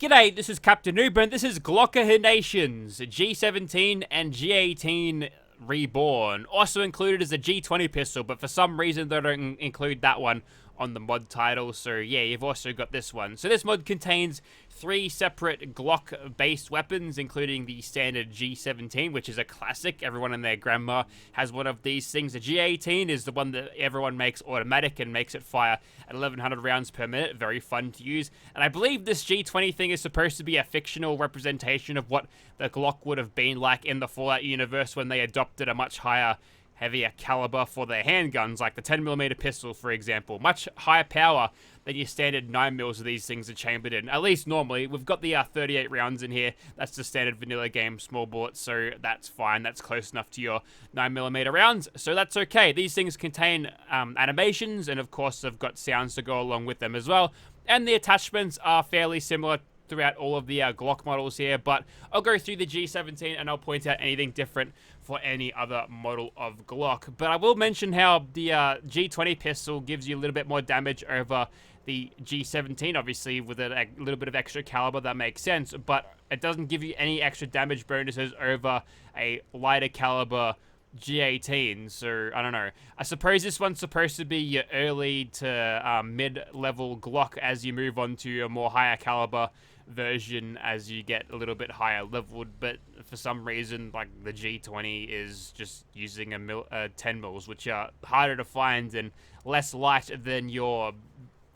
G'day, this is Captainoob, and this is Glockahinations, G17 and G18 Reborn. Also included is a G20 pistol, but for some reason they don't include that one on the mod title, so yeah, you've also got this one. So this mod contains 3 separate Glock-based weapons, including the standard G17, which is a classic. Everyone and their grandma has one of these things. The G18 is the one that everyone makes automatic and makes it fire at 1100 rounds per minute. Very fun to use. And I believe this G20 thing is supposed to be a fictional representation of what the Glock would have been like in the Fallout universe when they adopted a much higher, heavier caliber for their handguns, like the 10mm pistol, for example. Much higher power than your standard 9mm of these things are chambered in. At least normally. We've got the 38 rounds in here. That's the standard vanilla game small bullet, so that's fine. That's close enough to your 9mm rounds, so that's okay. These things contain animations, and of course they've got sounds to go along with them as well. And the attachments are fairly similar throughout all of the Glock models here, but I'll go through the G17 and I'll point out anything different for any other model of Glock. But I will mention how the G20 pistol gives you a little bit more damage over the G17, obviously with a little bit of extra caliber. That makes sense, but it doesn't give you any extra damage bonuses over a lighter caliber G18, so I don't know. I suppose this one's supposed to be your early to mid-level Glock as you move on to a more higher caliber version as you get a little bit higher leveled, but for some reason, like, the G20 is just using 10 mils, which are harder to find and less light than your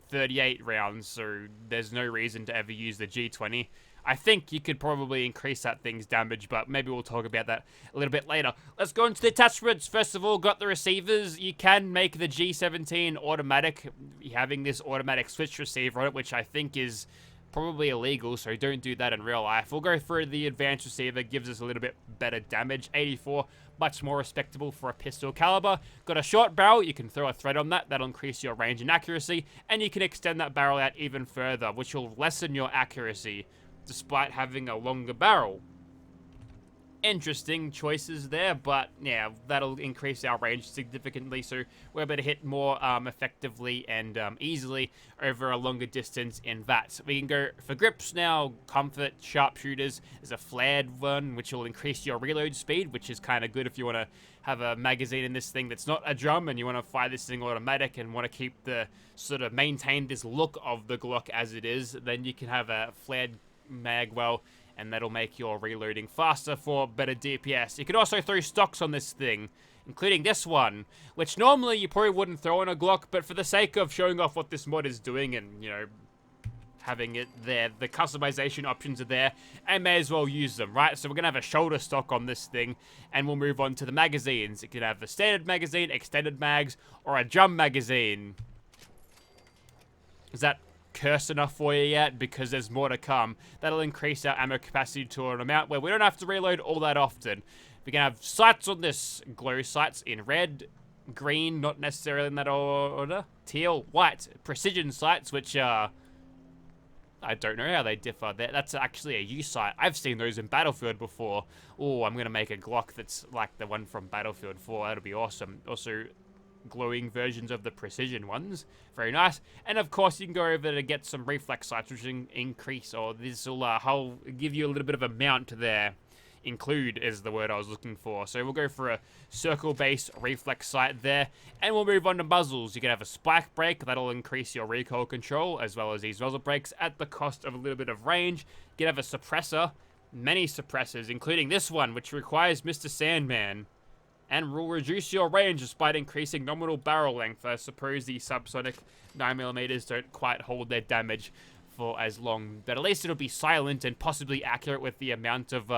38 rounds, so there's no reason to ever use the G20. I think you could probably increase that thing's damage, but maybe we'll talk about that a little bit later. Let's go into the attachments. First of all, got the receivers. You can make the G17 automatic, having this automatic switch receiver on it, which I think is probably illegal, so don't do that in real life. We'll go through the advanced receiver, gives us a little bit better damage. 84, much more respectable for a pistol caliber. Got a short barrel, you can throw a thread on that, that'll increase your range and accuracy, and you can extend that barrel out even further, which will lessen your accuracy, despite having a longer barrel. Interesting choices there, but yeah, that'll increase our range significantly, so we're able to hit more effectively and easily over a longer distance in that. We can go for grips now, comfort, sharpshooters. There's a flared one, which will increase your reload speed, which is kind of good if you want to have a magazine in this thing that's not a drum and you want to fire this thing automatic and want to keep the sort of maintain this look of the Glock as it is. Then you can have a flared mag well, and that'll make your reloading faster for better DPS. You can also throw stocks on this thing, including this one, which normally you probably wouldn't throw on a Glock, but for the sake of showing off what this mod is doing and, you know, having it there, the customization options are there, I may as well use them, right? So we're going to have a shoulder stock on this thing, and we'll move on to the magazines. It can have a standard magazine, extended mags, or a drum magazine. Is that curse enough for you yet? Because there's more to come. That'll increase our ammo capacity to an amount where we don't have to reload all that often. We can have sights on this, glow sights in red, green, not necessarily in that order, teal, white, precision sights, which I don't know how they differ. That's actually a U sight. I've seen those in Battlefield before. Oh, I'm gonna make a Glock that's like the one from Battlefield 4. That'll be awesome. Also, glowing versions of the precision ones. Very nice. And of course, you can go over to get some reflex sights, which increase, or this will give you a little bit of a mount there. Include is the word I was looking for. So we'll go for a circle-based reflex sight there, and we'll move on to muzzles. You can have a spike break, that'll increase your recoil control, as well as these muzzle brakes at the cost of a little bit of range. You can have a suppressor, many suppressors, including this one, which requires Mr. Sandman, and will reduce your range despite increasing nominal barrel length. I suppose the subsonic 9mm don't quite hold their damage for as long, but at least it'll be silent and possibly accurate with the amount of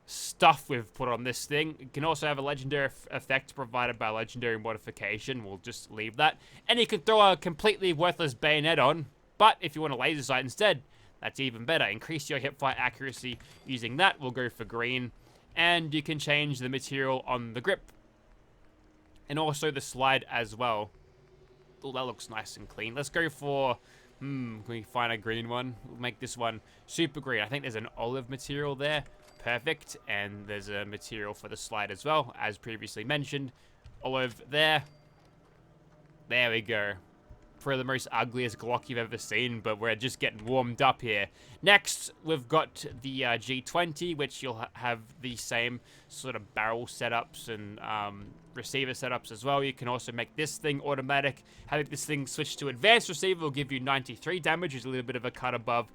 stuff we've put on this thing. It can also have a legendary effect provided by legendary modification. We'll just leave that. And you can throw a completely worthless bayonet on, but if you want a laser sight instead, that's even better. Increase your hipfire accuracy using that. We'll go for green. And you can change the material on the grip. And also the slide as well. Oh, that looks nice and clean. Let's go for, can we find a green one? We'll make this one super green. I think there's an olive material there. Perfect. And there's a material for the slide as well, as previously mentioned. Olive there. There we go. for the most ugliest Glock you've ever seen, but we're just getting warmed up here. Next, we've got the G20, which you'll have the same sort of barrel setups and receiver setups as well. You can also make this thing automatic. Having this thing switch to advanced receiver will give you 93 damage, which is a little bit of a cut above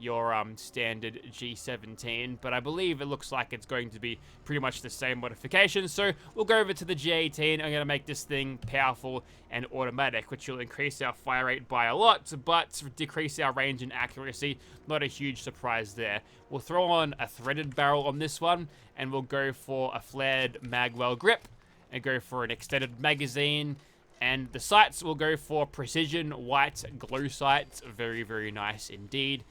your standard G17, but I believe it looks like it's going to be pretty much the same modification. So we'll go over to the G18. I'm going to make this thing powerful and automatic, which will increase our fire rate by a lot, but decrease our range and accuracy. Not a huge surprise there. We'll throw on a threaded barrel on this one, and we'll go for a flared magwell grip, and go for an extended magazine. And the sights will go for precision white glow sights. Very, very nice indeed.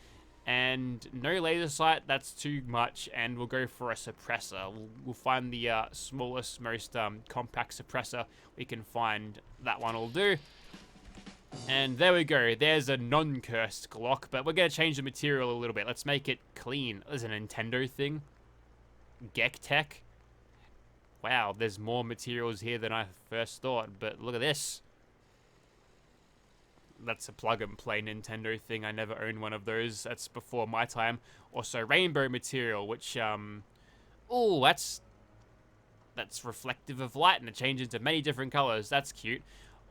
And no laser sight, that's too much, and we'll go for a suppressor. We'll find the smallest, most compact suppressor we can find. That one will do. And there we go. There's a non-cursed Glock, but we're going to change the material a little bit. Let's make it clean. There's a Nintendo thing. Gek Tech. Wow, there's more materials here than I first thought, but look at this. That's a plug-and-play Nintendo thing. I never owned one of those. That's before my time. Also, rainbow material, which, oh, that's reflective of light, and it changes into many different colors. That's cute.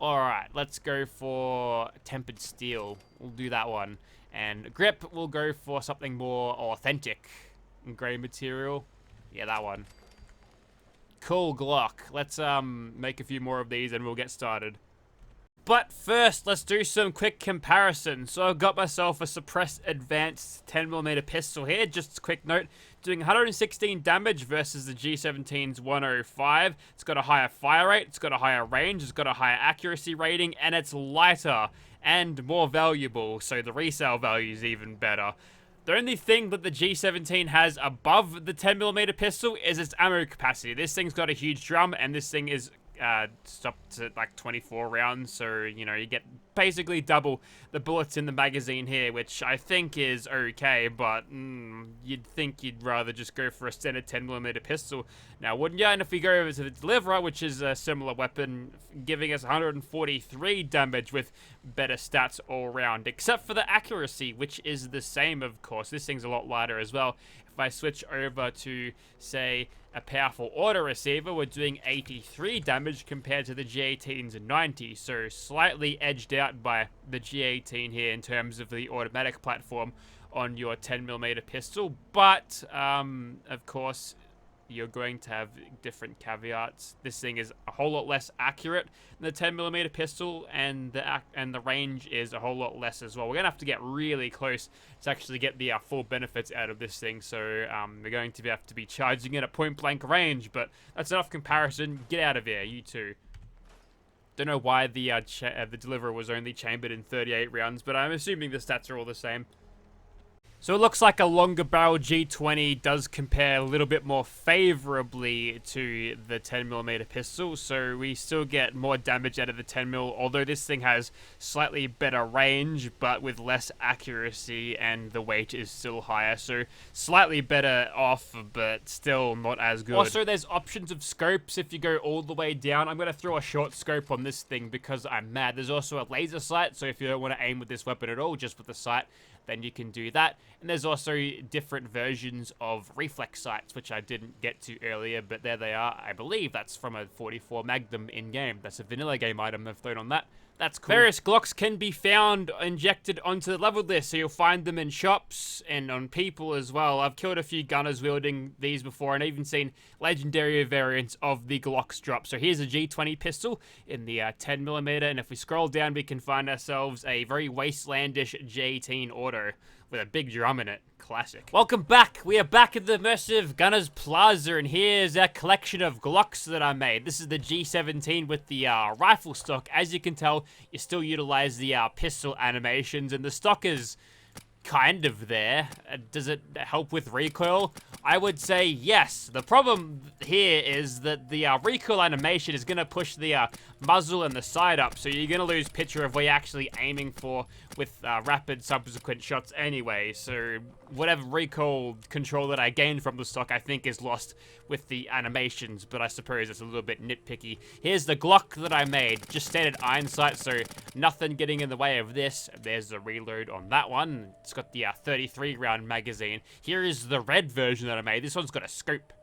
Alright, let's go for tempered steel. We'll do that one. And grip, we'll go for something more authentic. Gray material. Yeah, that one. Cool Glock. Let's, make a few more of these, and we'll get started. But first, let's do some quick comparisons. So I've got myself a suppressed advanced 10mm pistol here. Just a quick note, doing 116 damage versus the G17's 105. It's got a higher fire rate, it's got a higher range, it's got a higher accuracy rating, and it's lighter and more valuable, so the resale value is even better. The only thing that the G17 has above the 10mm pistol is its ammo capacity. This thing's got a huge drum, and this thing is stopped at like 24 rounds, so you know, you get basically double the bullets in the magazine here, which I think is okay, but you'd think you'd rather just go for a standard 10mm pistol now, wouldn't you? And if we go over to the Deliverer, which is a similar weapon, giving us 143 damage with better stats all around, except for the accuracy, which is the same, of course. This thing's a lot lighter as well. If I switch over to, say, a powerful auto receiver, we're doing 83 damage compared to the G18's 90, so slightly edged out by the G18 here in terms of the automatic platform on your 10mm pistol, but of course you're going to have different caveats. This thing is a whole lot less accurate than the 10mm pistol, and the range is a whole lot less as well. We're gonna have to get really close to actually get the full benefits out of this thing, so we're going to have to be charging it at point blank range, but that's enough comparison. Get out of here, you two. Don't know why the Deliverer was only chambered in 38 rounds, but I'm assuming the stats are all the same. So it looks like a longer barrel G20 does compare a little bit more favorably to the 10mm pistol, so we still get more damage out of the 10mm, although this thing has slightly better range, but with less accuracy, and the weight is still higher, so slightly better off, but still not as good. Also, there's options of scopes if you go all the way down. I'm going to throw a short scope on this thing because I'm mad. There's also a laser sight, so if you don't want to aim with this weapon at all, just with the sight, then you can do that. And there's also different versions of reflex sights, which I didn't get to earlier, but there they are. I believe that's from a 44 Magnum in-game. That's a vanilla game item they've thrown on that. That's cool. Various Glocks can be found injected onto the level list, so you'll find them in shops and on people as well. I've killed a few gunners wielding these before, and even seen legendary variants of the Glocks drop. So here's a G20 pistol in the 10mm, and if we scroll down, we can find ourselves a very wastelandish G18 auto with a big drum in it. Classic. Welcome back. We are back at the Immersive Gunners Plaza, and here's our collection of Glocks that I made. This is the G17 with the rifle stock. As you can tell, you still utilize the pistol animations, and the stock is kind of there. Does it help with recoil? I would say yes. The problem here is that the recoil animation is going to push the muzzle and the side up, so you're going to lose picture of where you're actually aiming for with rapid subsequent shots anyway. So whatever recoil control that I gained from the stock, I think is lost with the animations, but I suppose it's a little bit nitpicky. Here's the Glock that I made, just standard iron sight, so nothing getting in the way of this. There's the reload on that one. It's got the 33 round magazine. Here is the red version that I made. This one's got a scope.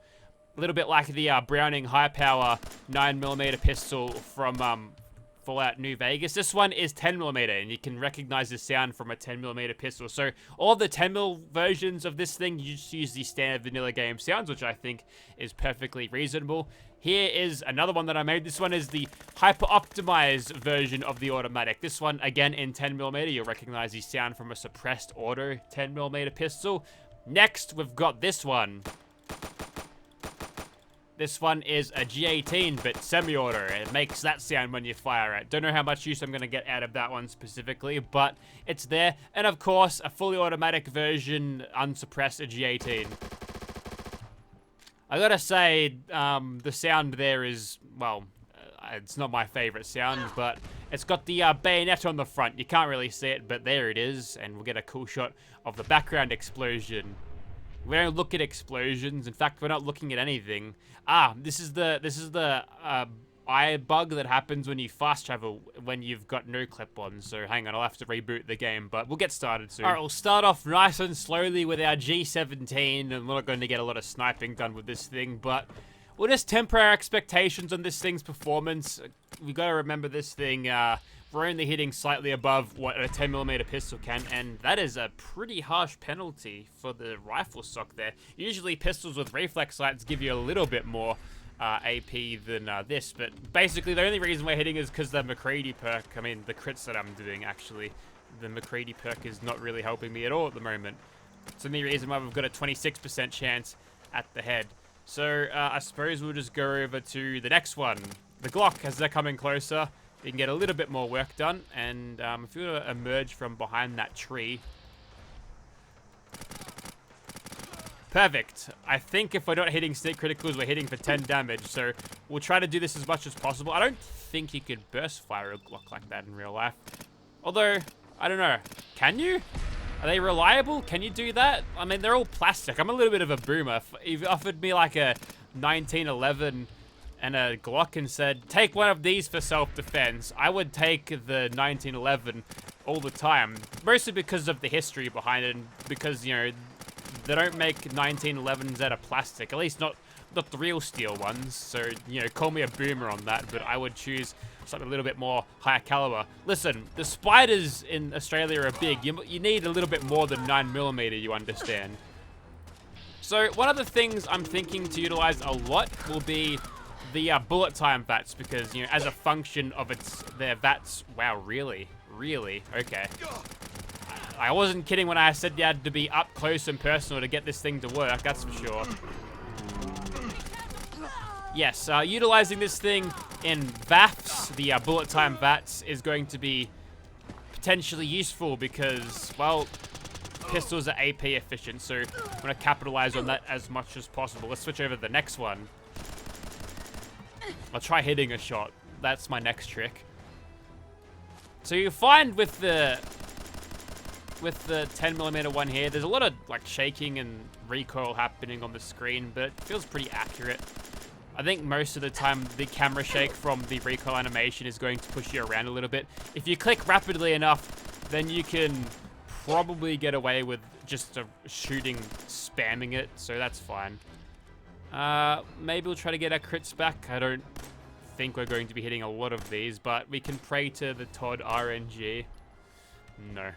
A little bit like the Browning high power 9mm pistol from Fallout New Vegas. This one is 10mm, and you can recognize the sound from a 10mm pistol. So all the 10mm versions of this thing, you just use the standard vanilla game sounds, which I think is perfectly reasonable. Here is another one that I made. This one is the hyper-optimized version of the automatic. This one, again, in 10mm. You'll recognize the sound from a suppressed auto 10mm pistol. Next, we've got this one. This one is a G18, but semi-auto. It makes that sound when you fire it. Don't know how much use I'm going to get out of that one specifically, but it's there. And of course, a fully automatic version, unsuppressed, a G18. I gotta say, the sound there is, well, it's not my favorite sound, but it's got the bayonet on the front. You can't really see it, but there it is, and we'll get a cool shot of the background explosion. We don't look at explosions. In fact, we're not looking at anything. This is the eye bug that happens when you fast travel when you've got no clip-ons. So hang on, I'll have to reboot the game, but we'll get started soon. All right, we'll start off nice and slowly with our G17, and we're not going to get a lot of sniping done with this thing, but we'll just temper our expectations on this thing's performance. We've got to remember this thing, we're only hitting slightly above what a 10mm pistol can, and that is a pretty harsh penalty for the rifle stock there. Usually pistols with reflex sights give you a little bit more AP than this, but basically the only reason we're hitting is because the McCready perk, I mean the crits that I'm doing actually, the McCready perk is not really helping me at all at the moment. It's the only reason why we've got a 26% chance at the head. So I suppose we'll just go over to the next one. The Glock, as they're coming closer, you can get a little bit more work done, and if you were to emerge from behind that tree. Perfect. I think if we're not hitting sneak criticals, we're hitting for 10 damage, so we'll try to do this as much as possible. I don't think you could burst fire a Glock like that in real life. Although, I don't know. Can you? Are they reliable? Can you do that? I mean, they're all plastic. I'm a little bit of a boomer. If you offered me like a 1911 and a Glock and said, take one of these for self-defense, I would take the 1911 all the time. Mostly because of the history behind it, and because, you know, they don't make 1911s out of plastic. At least not the real steel ones. So, you know, call me a boomer on that, but I would choose something a little bit more higher caliber. Listen, the spiders in Australia are big. You need a little bit more than 9mm, you understand. So, one of the things I'm thinking to utilize a lot will be the bullet time VATs, because, you know, as a function of their VATs. Wow, really? Really? Okay. I wasn't kidding when I said you had to be up close and personal to get this thing to work, that's for sure. Yes, utilizing this thing in VAFs, the bullet time VATs, is going to be potentially useful because, well, pistols are AP efficient, so I'm going to capitalize on that as much as possible. Let's switch over to the next one. I'll try hitting a shot. That's my next trick. So you find with the 10mm one here, there's a lot of like shaking and recoil happening on the screen, but it feels pretty accurate. I think most of the time the camera shake from the recoil animation is going to push you around a little bit. If you click rapidly enough, then you can probably get away with just shooting, spamming it, so that's fine. Maybe we'll try to get our crits back. I don't think we're going to be hitting a lot of these, but we can pray to the Todd RNG. No.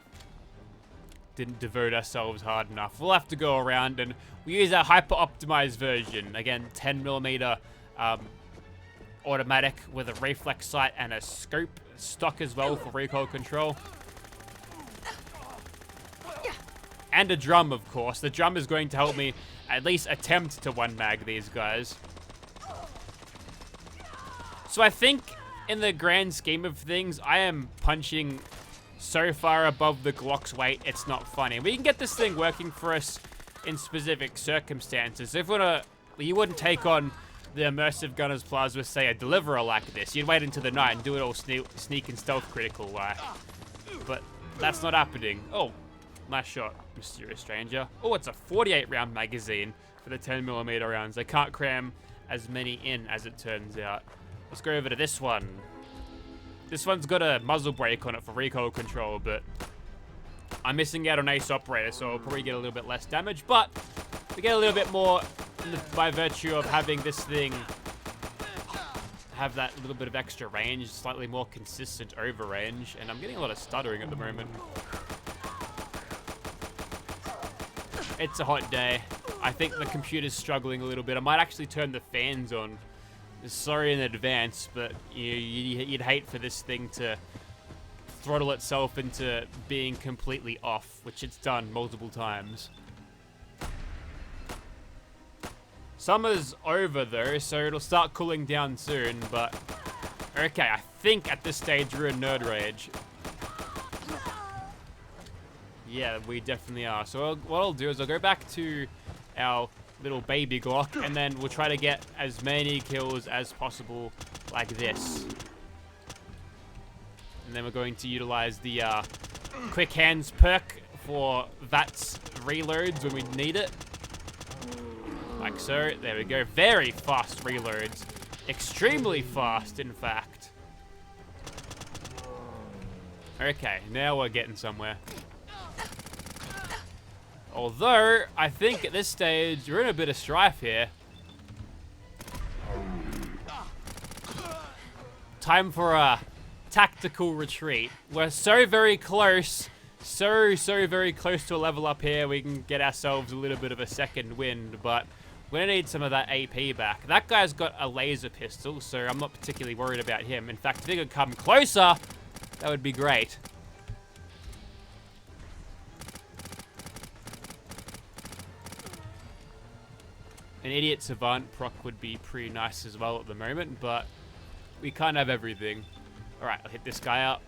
Didn't devote ourselves hard enough. We'll have to go around and we use our hyper-optimized version. Again, 10mm automatic with a reflex sight and a scope stock as well for recoil control. And a drum, of course. The drum is going to help me at least attempt to one-mag these guys. So I think in the grand scheme of things, I am punching so far above the Glock's weight, it's not funny. We can get this thing working for us in specific circumstances. If you wouldn't take on the immersive Gunner's Plaza with, say, a Deliverer like this. You'd wait until the night and do it all sneak and stealth critical like. But that's not happening. Oh, nice shot, Mysterious Stranger. Oh, it's a 48 round magazine for the 10mm rounds. They can't cram as many in as it turns out. Let's go over to this one. This one's got a muzzle brake on it for recoil control, but I'm missing out on Ace Operator, so I'll probably get a little bit less damage, but we get a little bit more by virtue of having this thing have that little bit of extra range, slightly more consistent over range, and I'm getting a lot of stuttering at the moment. It's a hot day. I think the computer's struggling a little bit. I might actually turn the fans on. Sorry in advance, but you'd hate for this thing to throttle itself into being completely off, which it's done multiple times. Summer's over though, so it'll start cooling down soon, but okay, I think at this stage we're in Nerd Rage. Yeah, we definitely are. So what I'll do is I'll go back to our little baby Glock, and then we'll try to get as many kills as possible like this. And then we're going to utilize the Quick Hands perk for VATS reloads when we need it. Like so. There we go. Very fast reloads. Extremely fast, in fact. Okay, now we're getting somewhere. Although, I think at this stage, we're in a bit of strife here. Time for a tactical retreat. We're so very close. So very close to a level up here. We can get ourselves a little bit of a second wind, but we're gonna need some of that AP back. That guy's got a laser pistol, so I'm not particularly worried about him. In fact, if he could come closer, that would be great. An Idiot Savant proc would be pretty nice as well at the moment, but we can't have everything. Alright, I'll hit this guy up.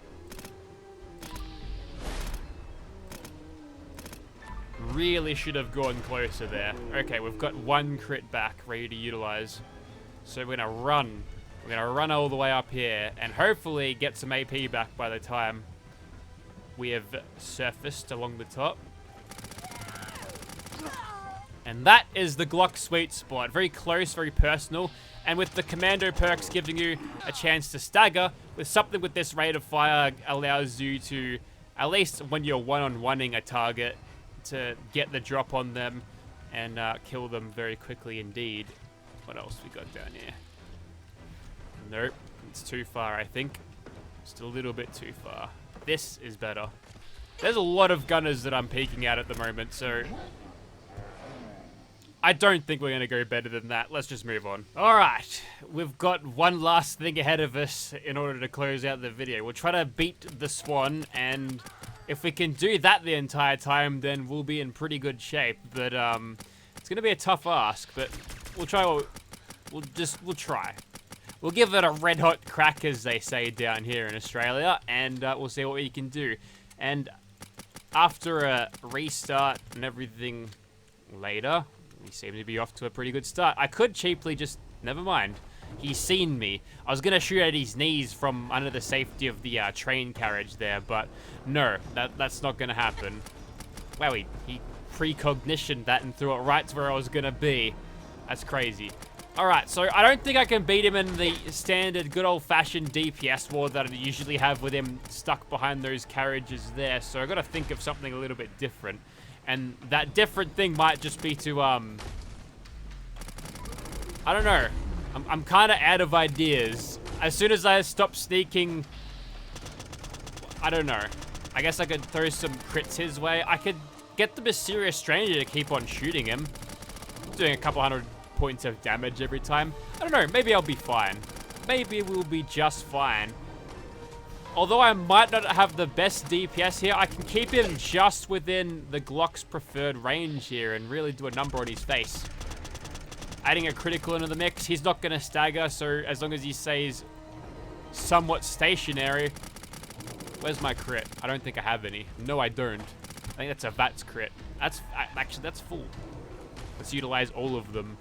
Really should have gone closer there. Okay, we've got one crit back ready to utilize. So we're gonna run. We're gonna run all the way up here and hopefully get some AP back by the time we have surfaced along the top. And that is the Glock sweet spot. Very close, very personal. And with the commando perks giving you a chance to stagger, with something with this rate of fire allows you to, at least when you're one-on-oneing a target, to get the drop on them and kill them very quickly indeed. What else we got down here? Nope, it's too far, I think. Just a little bit too far. This is better. There's a lot of gunners that I'm peeking at the moment, so I don't think we're going to go better than that. Let's just move on. Alright, we've got one last thing ahead of us in order to close out the video. We'll try to beat the Swan, and if we can do that the entire time, then we'll be in pretty good shape. But it's going to be a tough ask, but we'll try. We'll try. We'll give it a red hot crack, as they say down here in Australia, and we'll see what we can do. And after a restart and everything later, we seem to be off to a pretty good start. I could cheaply just, never mind. He's seen me. I was going to shoot at his knees from under the safety of the train carriage there, but no, that's not going to happen. Wow, he precognitioned that and threw it right to where I was going to be. That's crazy. Alright, so I don't think I can beat him in the standard good old-fashioned DPS war that I usually have with him stuck behind those carriages there, so I've got to think of something a little bit different. And that different thing might just be to, I don't know. I'm kind of out of ideas. As soon as I stop sneaking, I don't know. I guess I could throw some crits his way. I could get the Mysterious Stranger to keep on shooting him. Doing a couple hundred points of damage every time. I don't know. Maybe I'll be fine. Maybe we'll be just fine. Although I might not have the best DPS here, I can keep him just within the Glock's preferred range here and really do a number on his face. Adding a critical into the mix, he's not going to stagger, so as long as he stays somewhat stationary, Where's my crit? I don't think I have any. No, I don't. I think that's a VATS crit. Actually, that's full. Let's utilize all of them.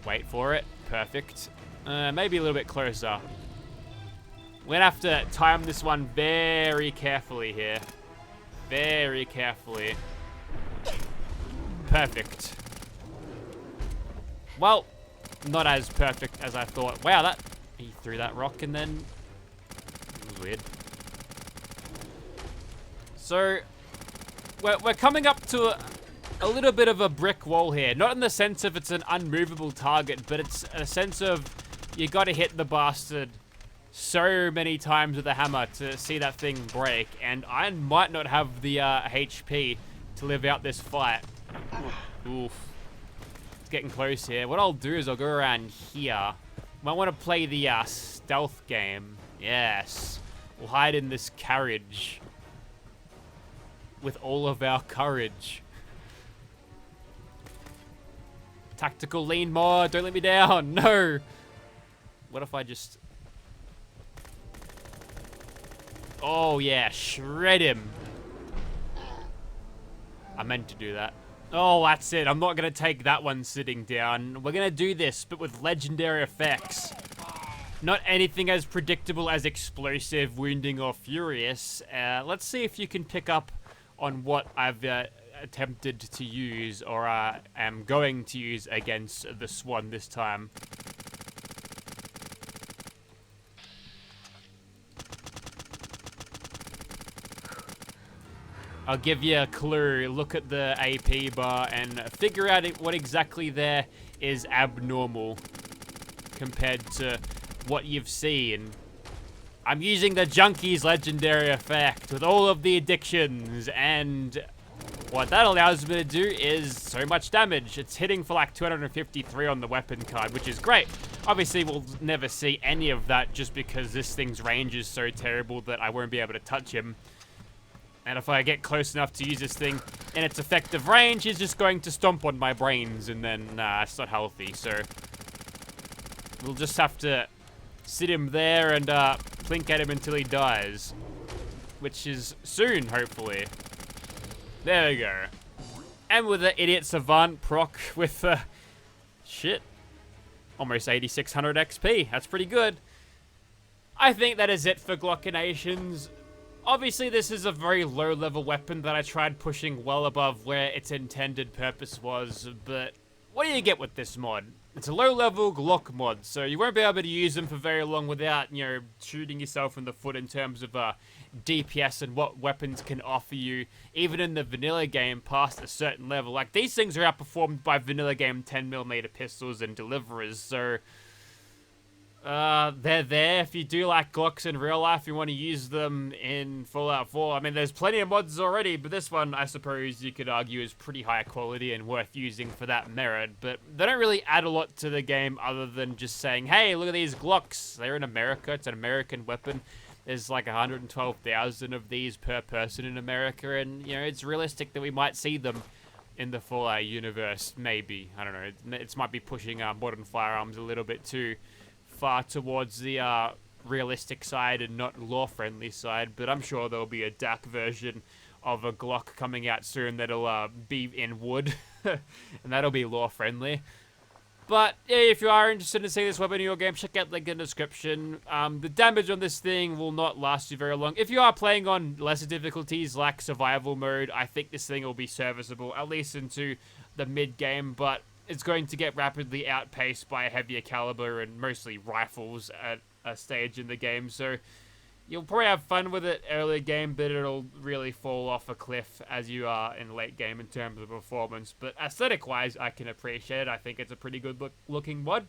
Wait for it. Perfect. Maybe a little bit closer. We're gonna have to time this one very carefully here. Very carefully. Perfect. Well, not as perfect as I thought. Wow, that... He threw that rock and then... It was weird. So, we're coming up to a little bit of a brick wall here. Not in the sense of it's an unmovable target, but it's a sense of you gotta hit the bastard so many times with a hammer to see that thing break. And I might not have the HP to live out this fight. Oof. It's getting close here. What I'll do is I'll go around here. Might want to play the stealth game. Yes. We'll hide in this carriage with all of our courage. Tactical lean mod. Don't let me down. No. What if I just... Oh, yeah. Shred him. I meant to do that. Oh, that's it. I'm not going to take that one sitting down. We're going to do this, but with legendary effects. Not anything as predictable as explosive, wounding, or furious. Let's see if you can pick up on what I've attempted to use, or am going to use against the Swan this time. I'll give you a clue. Look at the AP bar and figure out what exactly there is abnormal compared to what you've seen. I'm using the Junkie's legendary effect with all of the addictions, and what that allows me to do is so much damage. It's hitting for like 253 on the weapon card, which is great. Obviously, we'll never see any of that just because this thing's range is so terrible that I won't be able to touch him. And if I get close enough to use this thing in its effective range, he's just going to stomp on my brains, and then, nah, it's not healthy. So, we'll just have to sit him there and plink at him until he dies. Which is soon, hopefully. There we go. And with the Idiot Savant proc with, shit, almost 8600 XP. That's pretty good. I think that is it for Glockahinations. Obviously, this is a very low-level weapon that I tried pushing well above where its intended purpose was, but what do you get with this mod? It's a low-level Glock mod, so you won't be able to use them for very long without, you know, shooting yourself in the foot in terms of DPS and what weapons can offer you, even in the vanilla game past a certain level. Like, these things are outperformed by vanilla game 10mm pistols and deliverers, so... they're there. If you do like Glocks in real life, you want to use them in Fallout 4. I mean, there's plenty of mods already, but this one, I suppose you could argue, is pretty high quality and worth using for that merit. But they don't really add a lot to the game other than just saying, hey, look at these Glocks. They're in America. It's an American weapon. There's like 112,000 of these per person in America, and, you know, it's realistic that we might see them in the Fallout universe, maybe. I don't know. It might be pushing modern firearms a little bit too far towards the realistic side and not lore-friendly side, but I'm sure there'll be a DAC version of a Glock coming out soon that'll be in wood, and that'll be lore-friendly. But yeah, if you are interested in seeing this weapon in your game, check out the link in the description. The damage on this thing will not last you very long. If you are playing on lesser difficulties like survival mode, I think this thing will be serviceable, at least into the mid-game, but it's going to get rapidly outpaced by a heavier caliber and mostly rifles at a stage in the game. So you'll probably have fun with it early game, but it'll really fall off a cliff as you are in late game in terms of performance. But aesthetic-wise, I can appreciate it. I think it's a pretty good looking mod.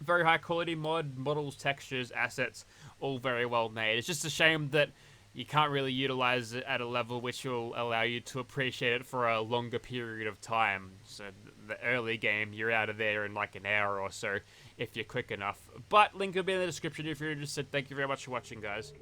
Very high quality mod, models, textures, assets, all very well made. It's just a shame that you can't really utilize it at a level which will allow you to appreciate it for a longer period of time. So the early game, you're out of there in like an hour or so if you're quick enough. But link will be in the description if you're interested. Thank you very much for watching, guys.